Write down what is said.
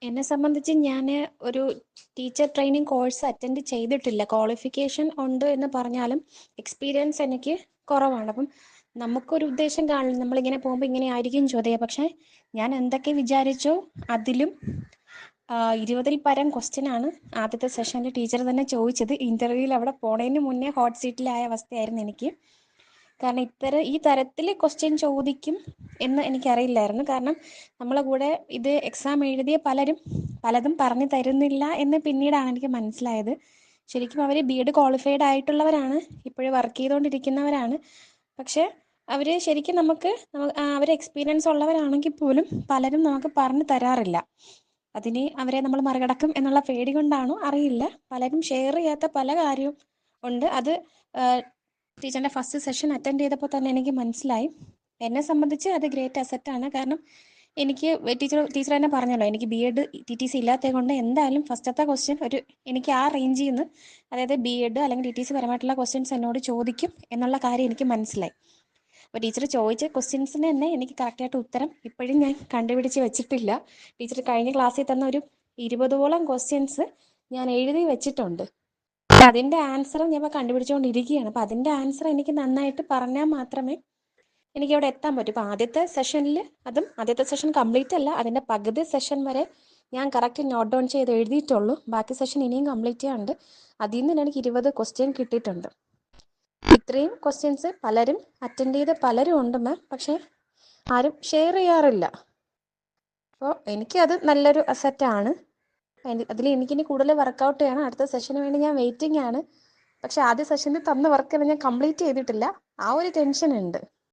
എന്നെ സംബന്ധിച്ച് ഞാൻ ഒരു ടീച്ചർ ട്രെയിനിങ് കോഴ്സ് അറ്റൻഡ് ചെയ്തിട്ടില്ല. ക്വാളിഫിക്കേഷൻ ഉണ്ട് എന്ന് പറഞ്ഞാലും എക്സ്പീരിയൻസ് എനിക്ക് കുറവാണ്. അപ്പം നമുക്കൊരു ഉദ്ദേശം കാണില്ല, നമ്മളിങ്ങനെ പോകുമ്പോൾ ഇങ്ങനെ ആയിരിക്കും ചോദ്യം. പക്ഷേ ഞാൻ എന്തൊക്കെ വിചാരിച്ചോ അതിലും 20ൽ പരം ക്വസ്റ്റ്യൻ ആണ് ആദ്യത്തെ സെഷനിൽ ടീച്ചർ തന്നെ ചോദിച്ചത്. ഇൻ്റർവ്യൂവിൽ അവിടെ പോണതിന് മുന്നേ ഹോട്ട് സീറ്റിലായ അവസ്ഥയായിരുന്നു എനിക്ക്. കാരണം ഈ തരത്തിൽ ക്വസ്റ്റ്യൻ ചോദിക്കും എന്ന് എനിക്കറിയില്ലായിരുന്നു. കാരണം നമ്മളെ കൂടെ ഇത് എക്സാം എഴുതിയ പലതും പറഞ്ഞു തരുന്നില്ല എന്ന് പിന്നീടാണ് എനിക്ക് മനസ്സിലായത്. ശരിക്കും അവർ BEd ക്വാളിഫൈഡ് ആയിട്ടുള്ളവരാണ്, ഇപ്പോഴും വർക്ക് ചെയ്തുകൊണ്ടിരിക്കുന്നവരാണ്. പക്ഷേ അവർ ശരിക്കും അവർ എക്സ്പീരിയൻസ് ഉള്ളവരാണെങ്കിൽ പോലും പലരും നമുക്ക് പറഞ്ഞു തരാറില്ല. അതിന് അവരെ നമ്മൾ മറികടക്കും എന്നുള്ള പേടി കൊണ്ടാണോ അറിയില്ല, പലരും ഷെയർ ചെയ്യാത്ത പല കാര്യവും ഉണ്ട്. അത് ടീച്ചറിൻ്റെ ഫസ്റ്റ് സെഷൻ അറ്റൻഡ് ചെയ്തപ്പോൾ തന്നെ എനിക്ക് മനസ്സിലായി. എന്നെ സംബന്ധിച്ച് അത് ഗ്രേറ്റ് അസറ്റാണ്. കാരണം എനിക്ക് ടീച്ചർ തന്നെ പറഞ്ഞല്ലോ, എനിക്ക് BEd TTC ഇല്ലാത്തത് കൊണ്ട് എന്തായാലും ഫസ്റ്റത്തെ ക്വസ്റ്റ്യൻ എനിക്ക് ആ റേഞ്ചിൽ നിന്ന്, അതായത് BEd അല്ലെങ്കിൽ TTC പരമായിട്ടുള്ള ക്വസ്റ്റ്യൻസ് എന്നോട് ചോദിക്കും എന്നുള്ള കാര്യം എനിക്ക് മനസ്സിലായി. അപ്പോൾ ടീച്ചർ ചോദിച്ച ക്വസ്റ്റ്യൻസിന് തന്നെ എനിക്ക് കറക്റ്റായിട്ട് ഉത്തരം ഇപ്പോഴും ഞാൻ കണ്ടുപിടിച്ച് വെച്ചിട്ടില്ല. ടീച്ചർ കഴിഞ്ഞ ക്ലാസ്സിൽ തന്ന ഒരു 20ഓളം ക്വസ്റ്റ്യൻസ് ഞാൻ എഴുതി വെച്ചിട്ടുണ്ട്. അതിൻ്റെ ആൻസർ ഞാൻ ഇപ്പോൾ കണ്ടുപിടിച്ചുകൊണ്ടിരിക്കുകയാണ്. അപ്പോൾ അതിൻ്റെ ആൻസർ എനിക്ക് നന്നായിട്ട് പറഞ്ഞാൽ മാത്രമേ എനിക്ക് അവിടെ എത്താൻ പറ്റും. ഇപ്പോൾ ആദ്യത്തെ സെഷൻ കംപ്ലീറ്റ് അല്ല, അതിൻ്റെ പകുതി സെഷൻ വരെ ഞാൻ കറക്റ്റ് നോട്ട് ഡൗൺ ചെയ്ത് എഴുതിയിട്ടുള്ളൂ. ബാക്കി സെഷൻ ഇനിയും കംപ്ലീറ്റ് ചെയ്യാനുണ്ട്. അതിൽ നിന്ന് എനിക്ക് 20 ക്വസ്റ്റ്യൻ കിട്ടിയിട്ടുണ്ട്. ഇത്രയും ക്വസ്റ്റ്യൻസ് പലരും അറ്റൻഡ് ചെയ്ത് പലരും ഉണ്ട് മാം, പക്ഷേ ആരും ഷെയർ ചെയ്യാറില്ല. അപ്പോൾ എനിക്കത് നല്ലൊരു അസറ്റാണ്. അതിൽ എനിക്കിനി കൂടുതൽ വർക്കൗട്ട് ചെയ്യണം. അടുത്ത സെഷന് വേണ്ടി ഞാൻ വെയിറ്റിംഗ് ആണ്. പക്ഷേ ആദ്യ സെഷനിൽ തന്ന വർക്കെല്ലാം ഞാൻ കംപ്ലീറ്റ് ചെയ്തിട്ടില്ല. ആ ഒരു ടെൻഷൻ ഉണ്ട്.